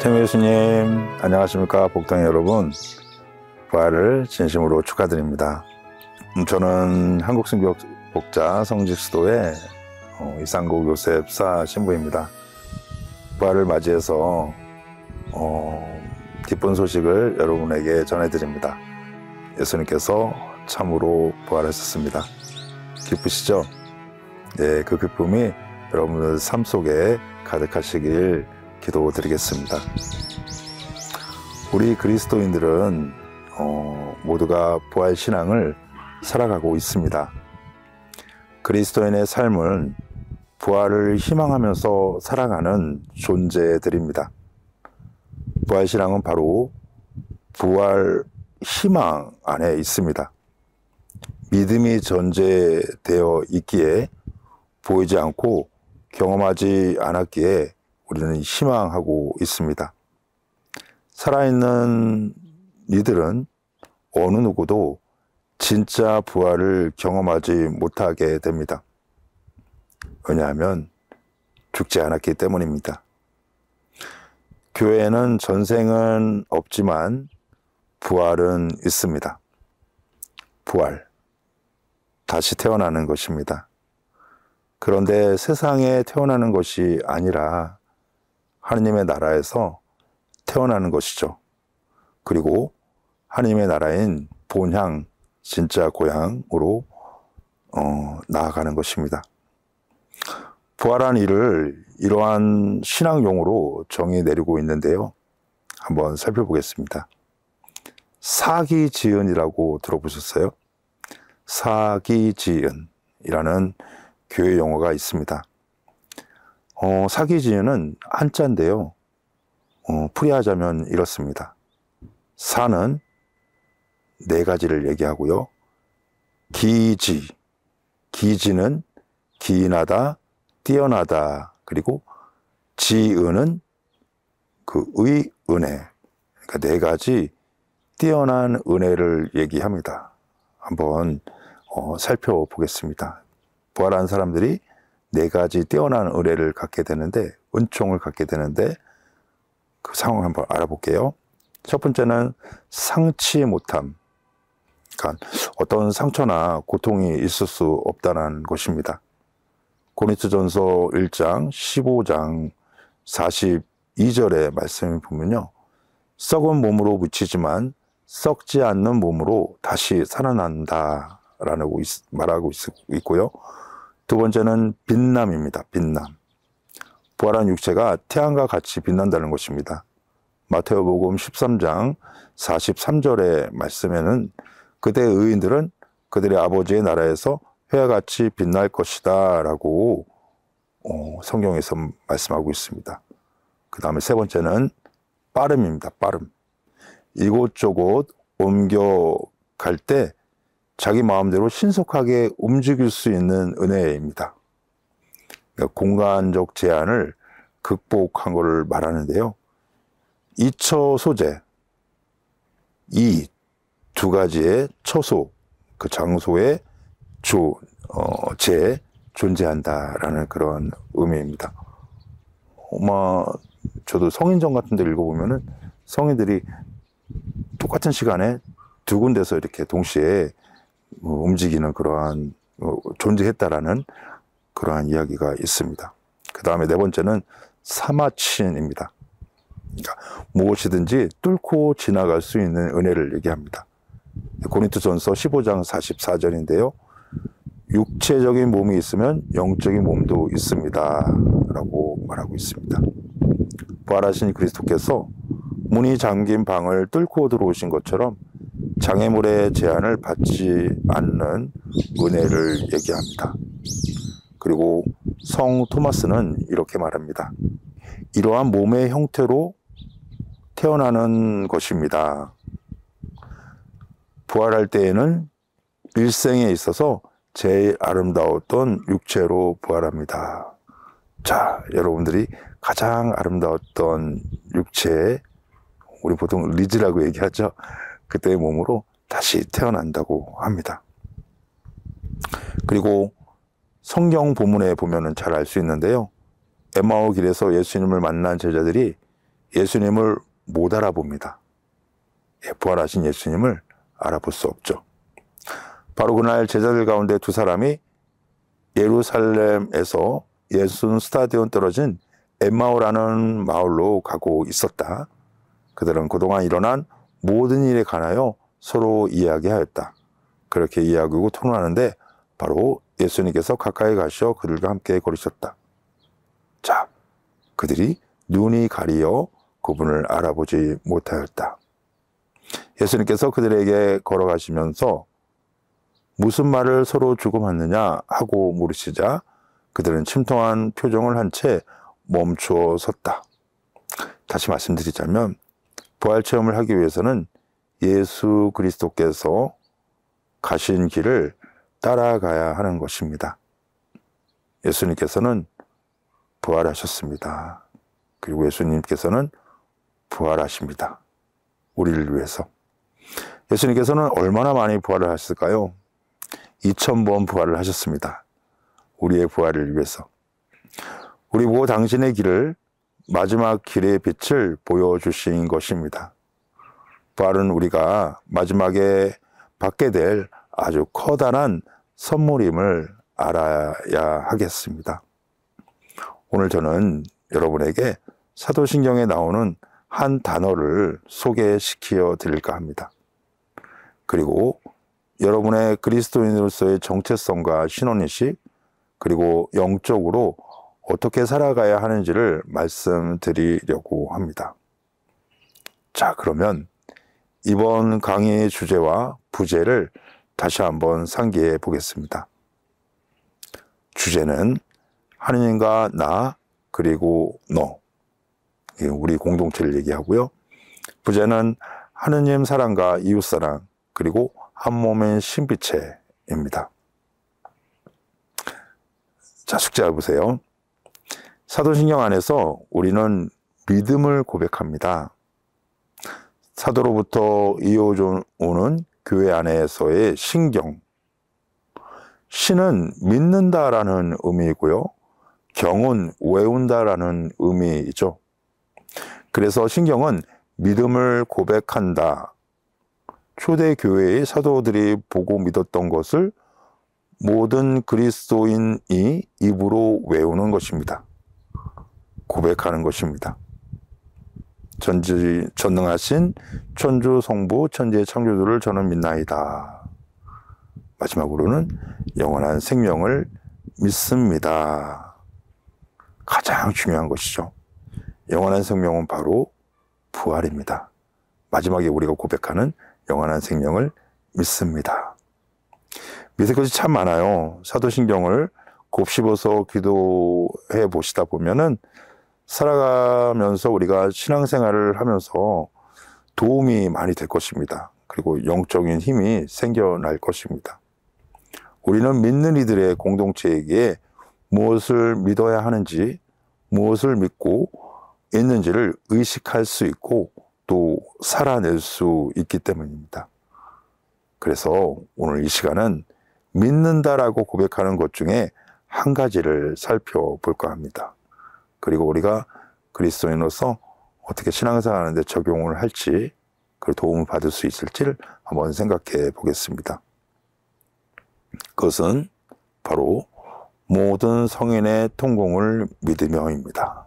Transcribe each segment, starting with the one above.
태무 예수님, 안녕하십니까? 복당의 여러분, 부활을 진심으로 축하드립니다. 저는 한국성교복자 성직수도의 이상국 요셉사 신부입니다. 부활을 맞이해서 기쁜 소식을 여러분에게 전해드립니다. 예수님께서 참으로 부활하셨습니다. 기쁘시죠? 네, 그 기쁨이 여러분들 삶 속에 가득하시길 기도드리겠습니다. 우리 그리스도인들은 모두가 부활 신앙을 살아가고 있습니다. 그리스도인의 삶은 부활을 희망하면서 살아가는 존재들입니다. 부활 신앙은 바로 부활 희망 안에 있습니다. 믿음이 전제되어 있기에 보이지 않고 경험하지 않았기에 우리는 희망하고 있습니다. 살아있는 이들은 어느 누구도 진짜 부활을 경험하지 못하게 됩니다. 왜냐하면 죽지 않았기 때문입니다. 교회에는 전생은 없지만 부활은 있습니다. 부활, 다시 태어나는 것입니다. 그런데 세상에 태어나는 것이 아니라 하느님의 나라에서 태어나는 것이죠. 그리고 하느님의 나라인 본향, 진짜 고향으로 나아가는 것입니다. 부활한 이를 이러한 신앙용어로 정의 내리고 있는데요. 한번 살펴보겠습니다. 사기지은이라고 들어보셨어요? 사기지은이라는 교회 용어가 있습니다. 사기지은은 한자인데요. 풀이하자면 이렇습니다. 사는 네 가지를 얘기하고요. 기지는 기인하다, 뛰어나다, 그리고 지은은 그 의은혜, 그러니까 네 가지 뛰어난 은혜를 얘기합니다. 한번 살펴보겠습니다. 부활한 사람들이 네 가지 뛰어난 은혜를 갖게 되는데, 은총을 갖게 되는데 그 상황 한번 알아볼게요. 첫 번째는 상치 못함. 그러니까 어떤 상처나 고통이 있을 수 없다는 것입니다. 고린도전서 1장 15장 42절의 말씀을 보면요. 썩은 몸으로 묻히지만 썩지 않는 몸으로 다시 살아난다 라고 말하고 있고요. 두 번째는 빛남입니다. 빛남. 부활한 육체가 태양과 같이 빛난다는 것입니다. 마태복음 13장 43절의 말씀에는 그대의 의인들은 그들의 아버지의 나라에서 해와 같이 빛날 것이다 라고 성경에서 말씀하고 있습니다. 그 다음에 세 번째는 빠름입니다. 빠름. 이곳저곳 옮겨갈 때 자기 마음대로 신속하게 움직일 수 있는 은혜입니다. 그러니까 공간적 제한을 극복한 것을 말하는데요. 이처 소재, 이 두 가지의 처소, 그 장소에 존재한다라는 그런 의미입니다. 저도 성인전 같은 데 읽어보면은 성인들이 똑같은 시간에 두 군데서 이렇게 동시에 움직이는 그러한 존재했다라는 그러한 이야기가 있습니다. 그 다음에 네 번째는 사마친입니다. 그러니까 무엇이든지 뚫고 지나갈 수 있는 은혜를 얘기합니다. 고린도전서 15장 44절인데요. 육체적인 몸이 있으면 영적인 몸도 있습니다 라고 말하고 있습니다. 부활하신 그리스도께서 문이 잠긴 방을 뚫고 들어오신 것처럼 장애물의 제한을 받지 않는 은혜를 얘기합니다. 그리고 성 토마스는 이렇게 말합니다. 이러한 몸의 형태로 태어나는 것입니다. 부활할 때에는 일생에 있어서 제일 아름다웠던 육체로 부활합니다. 자, 여러분들이 가장 아름다웠던 육체, 우리 보통 리즈라고 얘기하죠. 그때의 몸으로 다시 태어난다고 합니다. 그리고 성경 본문에 보면은 잘 알 수 있는데요. 엠마오 길에서 예수님을 만난 제자들이 예수님을 못 알아봅니다. 부활하신 예수님을 알아볼 수 없죠. 바로 그날 제자들 가운데 두 사람이 예루살렘에서 예순 스타디온 떨어진 엠마오라는 마을로 가고 있었다. 그들은 그동안 일어난 모든 일에 관하여 서로 이야기하였다. 그렇게 이야기하고 토론하는데 바로 예수님께서 가까이 가셔 그들과 함께 걸으셨다. 자, 그들이 눈이 가리어 그분을 알아보지 못하였다. 예수님께서 그들에게 걸어가시면서 무슨 말을 서로 주고받느냐 하고 물으시자 그들은 침통한 표정을 한 채 멈추어 섰다. 다시 말씀드리자면 부활 체험을 하기 위해서는 예수 그리스도께서 가신 길을 따라가야 하는 것입니다. 예수님께서는 부활하셨습니다. 그리고 예수님께서는 부활하십니다. 우리를 위해서. 예수님께서는 얼마나 많이 부활을 하셨을까요? 2000번 부활을 하셨습니다. 우리의 부활을 위해서. 우리 보고 당신의 길을, 마지막 길의 빛을 보여주신 것입니다. 부활은 우리가 마지막에 받게 될 아주 커다란 선물임을 알아야 하겠습니다. 오늘 저는 여러분에게 사도신경에 나오는 한 단어를 소개시켜 드릴까 합니다. 그리고 여러분의 그리스도인으로서의 정체성과 신혼의식, 그리고 영적으로 어떻게 살아가야 하는지를 말씀드리려고 합니다. 자, 그러면 이번 강의의 주제와 부제를 다시 한번 상기해 보겠습니다. 주제는 하느님과 나, 그리고 너. 우리 공동체를 얘기하고요. 부제는 하느님 사랑과 이웃사랑, 그리고 한 몸의 신비체입니다. 자, 숙제해 보세요. 사도신경 안에서 우리는 믿음을 고백합니다. 사도로부터 이어오는 교회 안에서의 신경. 신은 믿는다라는 의미이고요. 경은 외운다라는 의미이죠. 그래서 신경은 믿음을 고백한다. 초대교회의 사도들이 보고 믿었던 것을 모든 그리스도인이 입으로 외우는 것입니다. 고백하는 것입니다. 전능하신 천주 성부 천지의 창조주를 저는 믿나이다. 마지막으로는 영원한 생명을 믿습니다. 가장 중요한 것이죠. 영원한 생명은 바로 부활입니다. 마지막에 우리가 고백하는 영원한 생명을 믿습니다. 믿을 것이 참 많아요. 사도신경을 곱씹어서 기도해 보시다 보면은 살아가면서 우리가 신앙생활을 하면서 도움이 많이 될 것입니다. 그리고 영적인 힘이 생겨날 것입니다. 우리는 믿는 이들의 공동체에게 무엇을 믿어야 하는지, 무엇을 믿고 있는지를 의식할 수 있고 또 살아낼 수 있기 때문입니다. 그래서 오늘 이 시간은 믿는다라고 고백하는 것 중에 한 가지를 살펴볼까 합니다. 그리고 우리가 그리스도인으로서 어떻게 신앙생활하는 데 적용을 할지, 그 도움을 받을 수 있을지를 한번 생각해 보겠습니다. 그것은 바로 모든 성인의 통공을 믿으며입니다.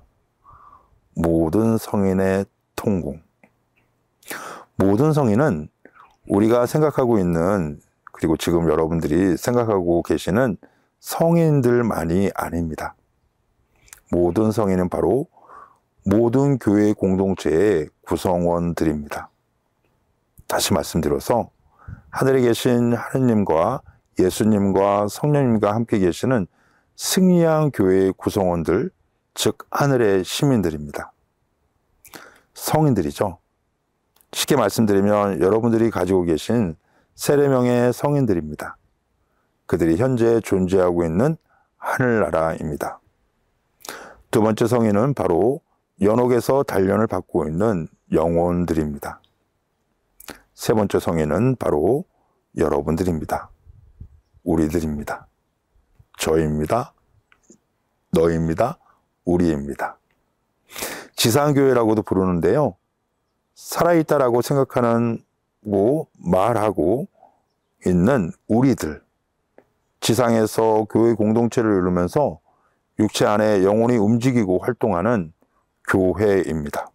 모든 성인의 통공. 모든 성인은 우리가 생각하고 있는, 그리고 지금 여러분들이 생각하고 계시는 성인들만이 아닙니다. 모든 성인은 바로 모든 교회 공동체의 구성원들입니다. 다시 말씀드려서 하늘에 계신 하느님과 예수님과 성령님과 함께 계시는 승리한 교회의 구성원들, 즉 하늘의 시민들입니다. 성인들이죠. 쉽게 말씀드리면 여러분들이 가지고 계신 세례명의 성인들입니다. 그들이 현재 존재하고 있는 하늘나라입니다. 두 번째 성인은 바로 연옥에서 단련을 받고 있는 영혼들입니다. 세 번째 성인은 바로 여러분들입니다. 우리들입니다. 저입니다. 너입니다. 우리입니다. 지상교회라고도 부르는데요. 살아있다라고 생각하는 말하고 있는 우리들, 지상에서 교회 공동체를 이루면서 육체 안에 영혼이 움직이고 활동하는 교회입니다.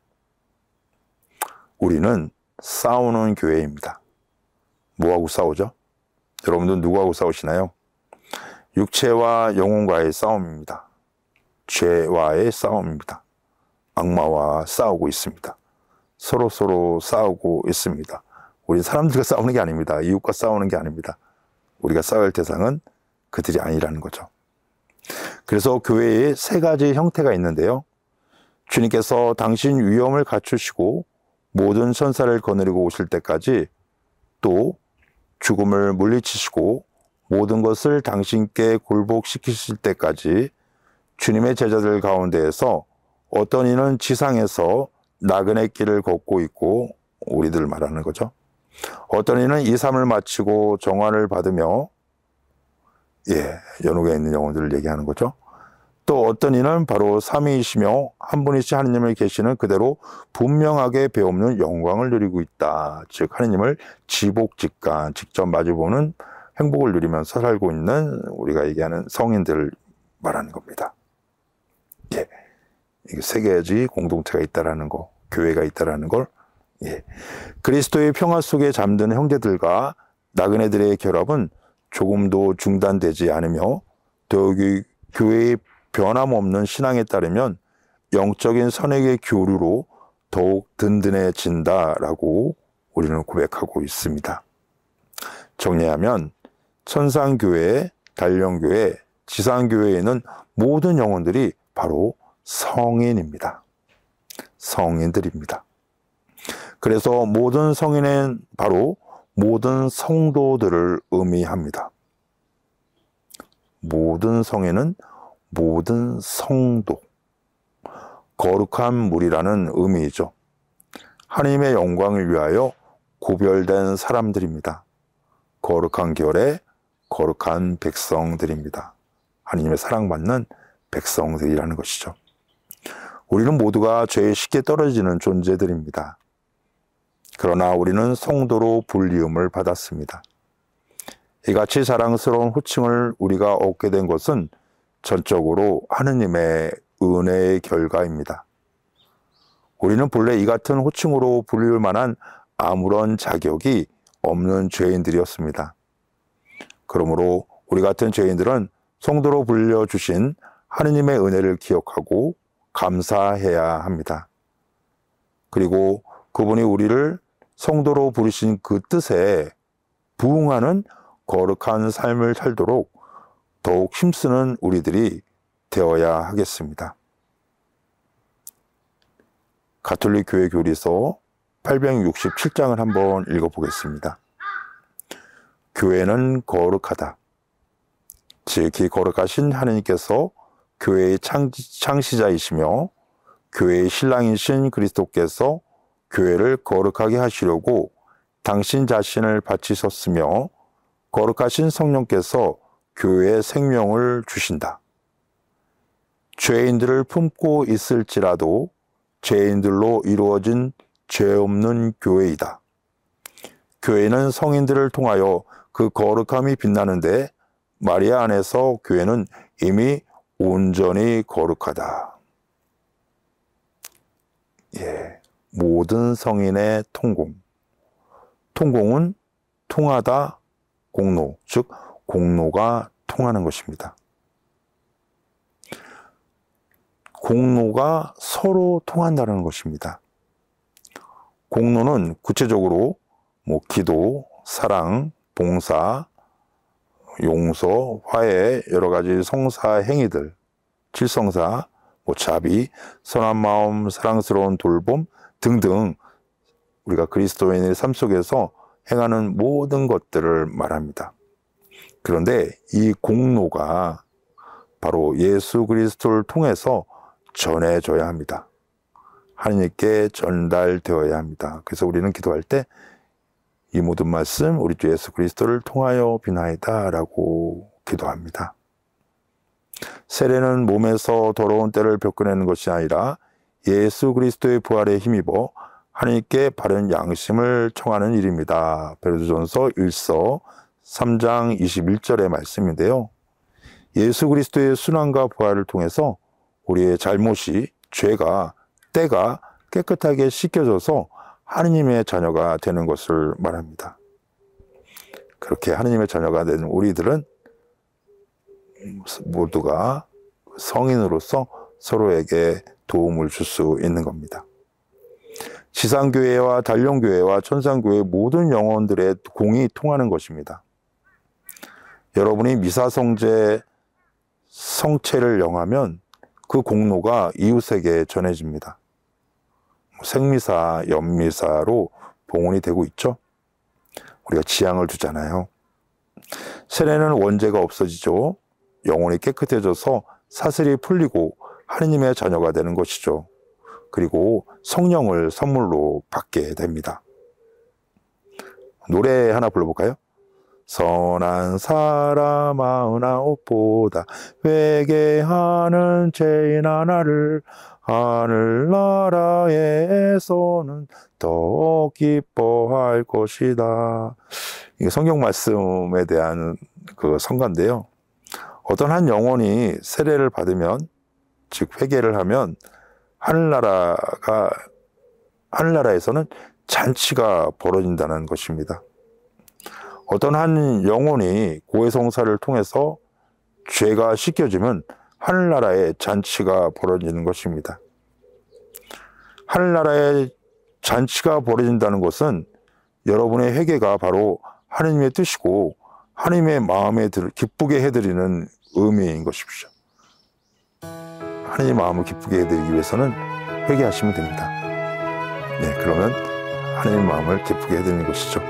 우리는 싸우는 교회입니다. 뭐하고 싸우죠? 여러분들 누구하고 싸우시나요? 육체와 영혼과의 싸움입니다. 죄와의 싸움입니다. 악마와 싸우고 있습니다. 서로 싸우고 있습니다. 우리 사람들과 싸우는 게 아닙니다. 이웃과 싸우는 게 아닙니다. 우리가 싸울 대상은 그들이 아니라는 거죠. 그래서 교회에 세 가지 형태가 있는데요. 주님께서 당신 위엄을 갖추시고 모든 천사를 거느리고 오실 때까지, 또 죽음을 물리치시고 모든 것을 당신께 굴복시키실 때까지 주님의 제자들 가운데에서 어떤 이는 지상에서 나그네 길을 걷고 있고, 우리들 말하는 거죠. 어떤 이는 이 삶을 마치고 정화를 받으며, 연옥에 있는 영혼들을 얘기하는 거죠. 또 어떤 이는 바로 삼위이시며 한 분이신 하느님을 계시는 그대로 분명하게 배우는 영광을 누리고 있다. 즉 하느님을 지복직간, 직접 마주보는 행복을 누리면서 살고 있는 우리가 얘기하는 성인들을 말하는 겁니다. 이게 세 가지 공동체가 있다라는 거, 교회가 있다라는 걸, 그리스도의 평화 속에 잠든 형제들과 나그네들의 결합은 조금도 중단되지 않으며, 더욱이 교회의 변함없는 신앙에 따르면 영적인 선액의 교류로 더욱 든든해진다라고 우리는 고백하고 있습니다. 정리하면 천상교회, 단령교회, 지상교회에 있는 모든 영혼들이 바로 성인입니다. 성인들입니다. 그래서 모든 성인은 바로 모든 성도들을 의미합니다. 모든 성인은 모든 성도, 거룩한 무리라는 의미이죠. 하나님의 영광을 위하여 구별된 사람들입니다. 거룩한 결의 거룩한 백성들입니다. 하나님의 사랑받는 백성들이라는 것이죠. 우리는 모두가 죄에 쉽게 떨어지는 존재들입니다. 그러나 우리는 성도로 불리움을 받았습니다. 이같이 자랑스러운 호칭을 우리가 얻게 된 것은 전적으로 하느님의 은혜의 결과입니다. 우리는 본래 이 같은 호칭으로 불릴 만한 아무런 자격이 없는 죄인들이었습니다. 그러므로 우리 같은 죄인들은 성도로 불려주신 하느님의 은혜를 기억하고 감사해야 합니다. 그리고 그분이 우리를 성도로 부르신 그 뜻에 부응하는 거룩한 삶을 살도록 더욱 힘쓰는 우리들이 되어야 하겠습니다. 가톨릭 교회 교리서 867장을 한번 읽어보겠습니다. 교회는 거룩하다. 즉, 이 거룩하신 하느님께서 교회의 창시자이시며 교회의 신랑이신 그리스도께서 교회를 거룩하게 하시려고 당신 자신을 바치셨으며 거룩하신 성령께서 교회에 생명을 주신다. 죄인들을 품고 있을지라도 죄인들로 이루어진 죄 없는 교회이다. 교회는 성인들을 통하여 그 거룩함이 빛나는데 마리아 안에서 교회는 이미 온전히 거룩하다. 모든 성인의 통공. 통공은 통하다, 공로, 즉 공로가 통하는 것입니다. 공로가 서로 통한다는 것입니다. 공로는 구체적으로 기도, 사랑, 봉사, 용서, 화해, 여러 가지 성사 행위들, 칠성사, 자비, 선한 마음, 사랑스러운 돌봄 등등 우리가 그리스도인의 삶 속에서 행하는 모든 것들을 말합니다. 그런데 이 공로가 바로 예수 그리스도를 통해서 전해져야 합니다. 하나님께 전달되어야 합니다. 그래서 우리는 기도할 때 이 모든 말씀 우리 주 예수 그리스도를 통하여 비나이다 라고 기도합니다. 세례는 몸에서 더러운 때를 벗겨내는 것이 아니라 예수 그리스도의 부활에 힘입어 하나님께 바른 양심을 청하는 일입니다. 베드로전서 1서 3장 21절의 말씀인데요. 예수 그리스도의 순환과 부활을 통해서 우리의 잘못이, 죄가, 때가 깨끗하게 씻겨져서 하느님의 자녀가 되는 것을 말합니다. 그렇게 하느님의 자녀가 되는 우리들은 모두가 성인으로서 서로에게 도움을 줄 수 있는 겁니다. 지상교회와 단령교회와 천상교회 모든 영혼들의 공이 통하는 것입니다. 여러분이 미사성제 성체를 영하면 그 공로가 이웃에게 전해집니다. 생미사, 연미사로 봉헌이 되고 있죠. 우리가 지향을 두잖아요. 세례는 원죄가 없어지죠. 영혼이 깨끗해져서 사슬이 풀리고 하느님의 자녀가 되는 것이죠. 그리고 성령을 선물로 받게 됩니다. 노래 하나 불러볼까요? 선한 사람 99보다 회개하는 죄인 하나를 하늘나라에서는 더 기뻐할 것이다. 이게 성경 말씀에 대한 그 성가인데요. 어떤 한 영혼이 세례를 받으면, 즉 회개를 하면 하늘나라에서는 잔치가 벌어진다는 것입니다. 어떤 한 영혼이 고해성사를 통해서 죄가 씻겨지면 하늘나라에 잔치가 벌어지는 것입니다. 하늘나라에 잔치가 벌어진다는 것은 여러분의 회개가 바로 하느님의 뜻이고 하느님의 마음에 기쁘게 해드리는 의미인 것이죠. 하느님 마음을 기쁘게 해드리기 위해서는 회개하시면 됩니다. 네, 그러면 하느님 마음을 기쁘게 해드리는 것이죠.